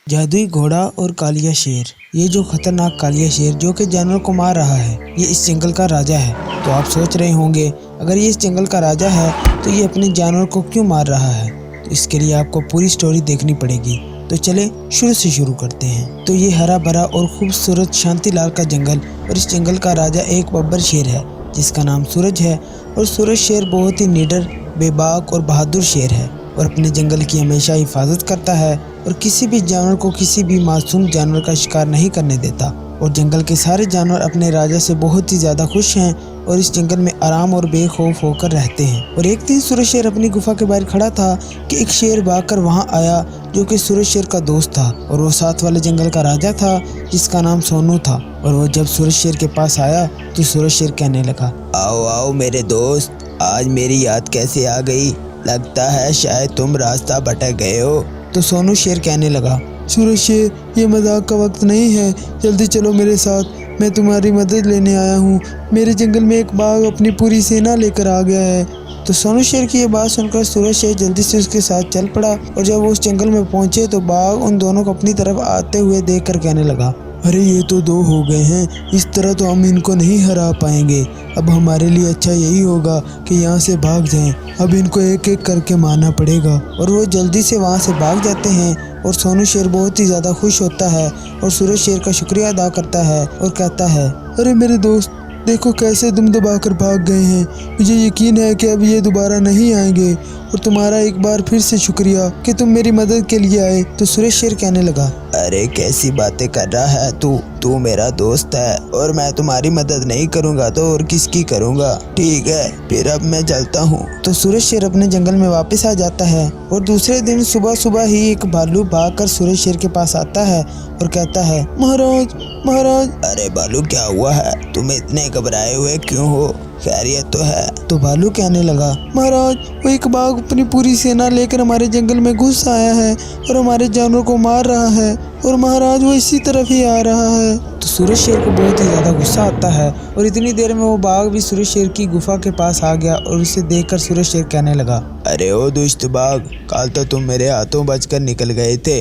जादुई घोड़ा और कालिया शेर। ये जो खतरनाक कालिया शेर जो कि जानवर को मार रहा है, ये इस जंगल का राजा है। तो आप सोच रहे होंगे, अगर ये इस जंगल का राजा है तो ये अपने जानवर को क्यों मार रहा है। तो इसके लिए आपको पूरी स्टोरी देखनी पड़ेगी। तो चले शुरू से शुरू करते हैं। तो ये हरा भरा और खूबसूरत शांतिलाल का जंगल, और इस जंगल का राजा एक बब्बर शेर है जिसका नाम सूरज है। और सूरज शेर बहुत ही निडर, बेबाक और बहादुर शेर है और अपने जंगल की हमेशा हिफाजत करता है और किसी भी जानवर को किसी भी मासूम जानवर का शिकार नहीं करने देता। और जंगल के सारे जानवर अपने राजा से बहुत ही ज़्यादा खुश हैं और इस जंगल में आराम और बेखौफ होकर रहते हैं। और एक दिन सूरज शेर अपनी गुफा के बाहर खड़ा था कि एक शेर भागकर वहां आया जो कि सूरज शेर का दोस्त था, और वो साथ वाले जंगल का राजा था जिसका नाम सोनू था। और वो जब सूरज शेर के पास आया तो सूरज शेर कहने लगा, आओ आओ मेरे दोस्त, आज मेरी याद कैसे आ गई। लगता है शायद तुम रास्ता भटक गए हो। तो सोनू शेर कहने लगा, सूरज शेर, ये मजाक का वक्त नहीं है, जल्दी चलो मेरे साथ, मैं तुम्हारी मदद लेने आया हूँ। मेरे जंगल में एक बाघ अपनी पूरी सेना लेकर आ गया है। तो सोनू शेर की ये बात सुनकर सूरज शेर जल्दी से उसके साथ चल पड़ा, और जब वो उस जंगल में पहुंचे तो बाघ उन दोनों को अपनी तरफ आते हुए देखकर कहने लगा, अरे ये तो दो हो गए हैं, इस तरह तो हम इनको नहीं हरा पाएंगे। अब हमारे लिए अच्छा यही होगा कि यहाँ से भाग जाएं। अब इनको एक एक करके मारना पड़ेगा। और वो जल्दी से वहाँ से भाग जाते हैं और सोनू शेर बहुत ही ज़्यादा खुश होता है और सूरज शेर का शुक्रिया अदा करता है और कहता है, अरे मेरे दोस्त, देखो कैसे तुम दबाकर भाग गए हैं। मुझे यकीन है कि अब ये दोबारा नहीं आएंगे, और तुम्हारा एक बार फिर से शुक्रिया कि तुम मेरी मदद के लिए आए। तो सूरज शेर कहने लगा, अरे कैसी बातें कर रहा है तू मेरा दोस्त है और मैं तुम्हारी मदद नहीं करूँगा तो और किसकी करूँगा। ठीक है, फिर अब मैं चलता हूँ। तो सूरज शेर अपने जंगल में वापस आ जाता है, और दूसरे दिन सुबह सुबह ही एक भालू भागकर सूरज शेर के पास आता है और कहता है, महाराज महाराज। अरे भालू, क्या हुआ है? तुम इतने घबराए हुए क्यों हो? खैरियत तो है? तो भालू कहने लगा, महाराज, वो एक बाघ अपनी पूरी सेना लेकर हमारे जंगल में घुस आया है और हमारे जानवरों को मार रहा है, और महाराज वो इसी तरफ ही आ रहा है। तो सूरज शेर को बहुत ही ज़्यादा गुस्सा आता है, और इतनी देर में वो बाघ भी सूरज शेर की गुफा के पास आ गया, और उसे देखकर सूरज शेर कहने लगा, अरे ओ दुष्ट बाघ, कल तो तुम मेरे हाथों बचकर निकल गए थे,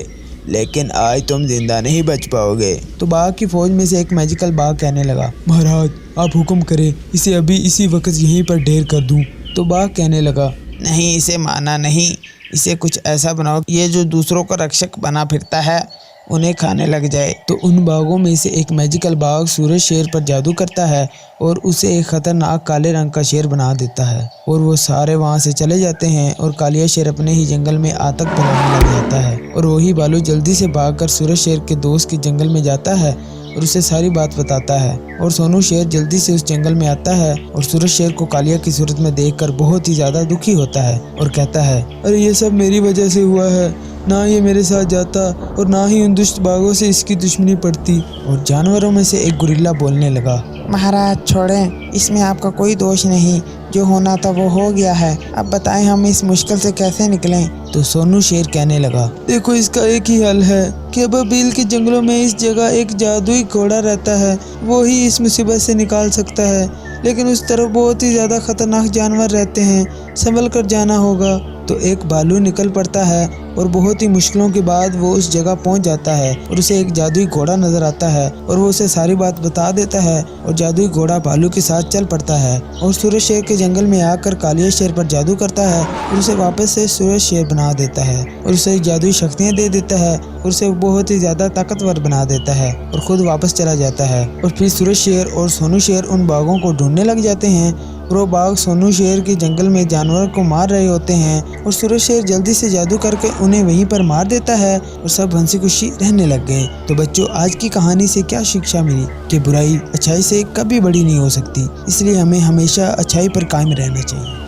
लेकिन आज तुम जिंदा नहीं बच पाओगे। तो बाघ की फौज में से एक मैजिकल बाघ कहने लगा, महाराज आप हुक्म करें, इसे अभी इसी वक्त यहीं पर ढेर कर दूं। तो बाघ कहने लगा, नहीं, इसे मारना नहीं, इसे कुछ ऐसा बनाओ ये जो दूसरों का रक्षक बना फिरता है उन्हें खाने लग जाए। तो उन बाघों में से एक मैजिकल बाघ सूरज शेर पर जादू करता है और उसे एक खतरनाक काले रंग का शेर बना देता है, और वो सारे वहाँ से चले जाते हैं और कालिया शेर अपने ही जंगल में आतंक फैलाने लग जाता है। और वही भालू जल्दी से भागकर सूरज शेर के दोस्त के जंगल में जाता है और उसे सारी बात बताता है। और सोनू शेर जल्दी से उस जंगल में आता है और सूरज शेर को कालिया की सूरत में देखकर बहुत ही ज्यादा दुखी होता है और कहता है, अरे ये सब मेरी वजह से हुआ है, ना ये मेरे साथ जाता और ना ही उन दुष्ट बाघों से इसकी दुश्मनी पड़ती। और जानवरों में से एक गुरिल्ला बोलने लगा, महाराज छोड़ें, इसमें आपका कोई दोष नहीं, जो होना था वो हो गया है, अब बताएं हम इस मुश्किल से कैसे निकलें। तो सोनू शेर कहने लगा, देखो इसका एक ही हल है कि अबाबिल के जंगलों में इस जगह एक जादुई घोड़ा रहता है, वो ही इस मुसीबत से निकाल सकता है, लेकिन उस तरफ बहुत ही ज़्यादा खतरनाक जानवर रहते हैं, संभल कर जाना होगा। तो एक भालू निकल पड़ता है और बहुत ही मुश्किलों के बाद वो उस जगह पहुंच जाता है, और उसे एक जादुई घोड़ा नजर आता है और वो उसे सारी बात बता देता है, और जादुई घोड़ा भालू के साथ चल पड़ता है और सूरज शेर के जंगल में आकर कालिया शेर पर जादू करता है और उसे वापस से सूरज शेर बना देता है और उसे जादुई शक्तियाँ दे देता है और उसे बहुत ही ज़्यादा ताकतवर बना देता है और खुद वापस चला जाता है। और फिर सूरज शेर और सोनू शेर उन बाघों को ढूंढने लग जाते हैं, और वो बाघ सोनू शेर के जंगल में जानवरों को मार रहे होते हैं, और सूरज शेर जल्दी से जादू करके उन्हें वहीं पर मार देता है और सब हंसी खुशी रहने लग गए। तो बच्चों, आज की कहानी से क्या शिक्षा मिली कि बुराई अच्छाई से कभी बड़ी नहीं हो सकती, इसलिए हमें हमेशा अच्छाई पर कायम रहना चाहिए।